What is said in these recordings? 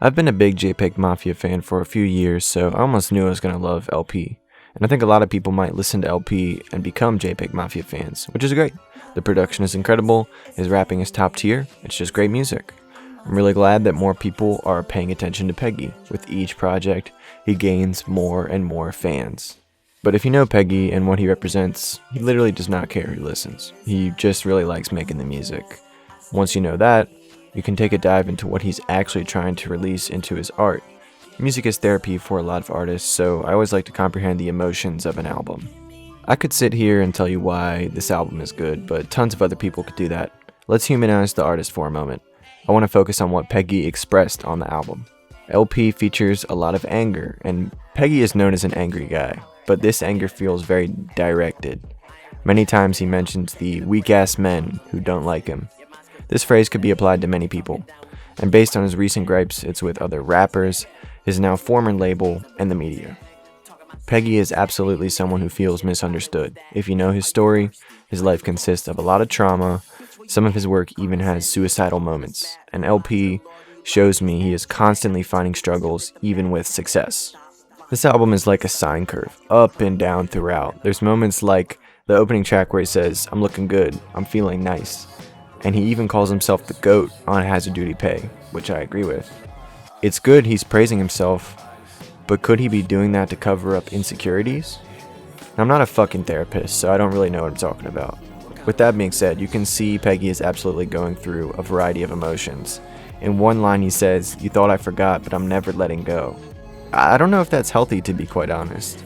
I've been a big JPEGMAFIA fan for a few years, so I almost knew I was going to love LP. And I think a lot of people might listen to LP and become JPEGMAFIA fans, which is great. The production is incredible, his rapping is top tier, it's just great music. I'm really glad that more people are paying attention to Peggy. With each project, he gains more and more fans. But if you know Peggy and what he represents, he literally does not care who listens. He just really likes making the music. Once you know that, you can take a dive into what he's actually trying to release into his art. Music is therapy for a lot of artists, so I always like to comprehend the emotions of an album. I could sit here and tell you why this album is good, but tons of other people could do that. Let's humanize the artist for a moment. I want to focus on what Peggy expressed on the album. LP features a lot of anger, and Peggy is known as an angry guy, but this anger feels very directed. Many times he mentions the weak-ass men who don't like him. This phrase could be applied to many people, and based on his recent gripes, it's with other rappers, his now former label, and the media. Peggy is absolutely someone who feels misunderstood. If you know his story, his life consists of a lot of trauma. Some of his work even has suicidal moments, and LP shows me he is constantly finding struggles even with success. This album is like a sine curve, up and down throughout. There's moments like the opening track where he says, "I'm looking good, I'm feeling nice." And he even calls himself the GOAT on Hazard Duty Pay, which I agree with. It's good he's praising himself, but could he be doing that to cover up insecurities? Now, I'm not a fucking therapist, so I don't really know what I'm talking about. With that being said, you can see Peggy is absolutely going through a variety of emotions. In one line he says, "You thought I forgot, but I'm never letting go." I don't know if that's healthy, to be quite honest.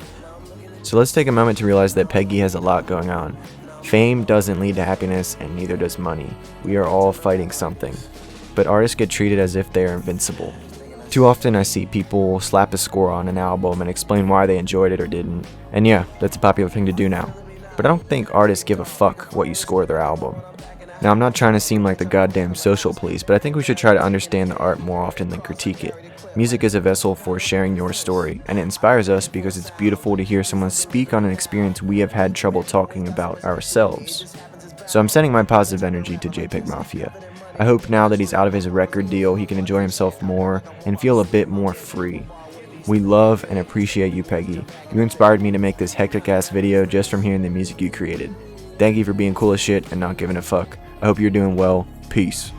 So let's take a moment to realize that Peggy has a lot going on. Fame doesn't lead to happiness, and neither does money. We are all fighting something. But artists get treated as if they are invincible. Too often I see people slap a score on an album and explain why they enjoyed it or didn't. And yeah, that's a popular thing to do now. But I don't think artists give a fuck what you score their album. Now, I'm not trying to seem like the goddamn social police, but I think we should try to understand the art more often than critique it. Music is a vessel for sharing your story, and it inspires us because it's beautiful to hear someone speak on an experience we have had trouble talking about ourselves. So I'm sending my positive energy to JPEGMAFIA. I hope now that he's out of his record deal, he can enjoy himself more and feel a bit more free. We love and appreciate you, Peggy. You inspired me to make this hectic-ass video just from hearing the music you created. Thank you for being cool as shit and not giving a fuck. I hope you're doing well. Peace.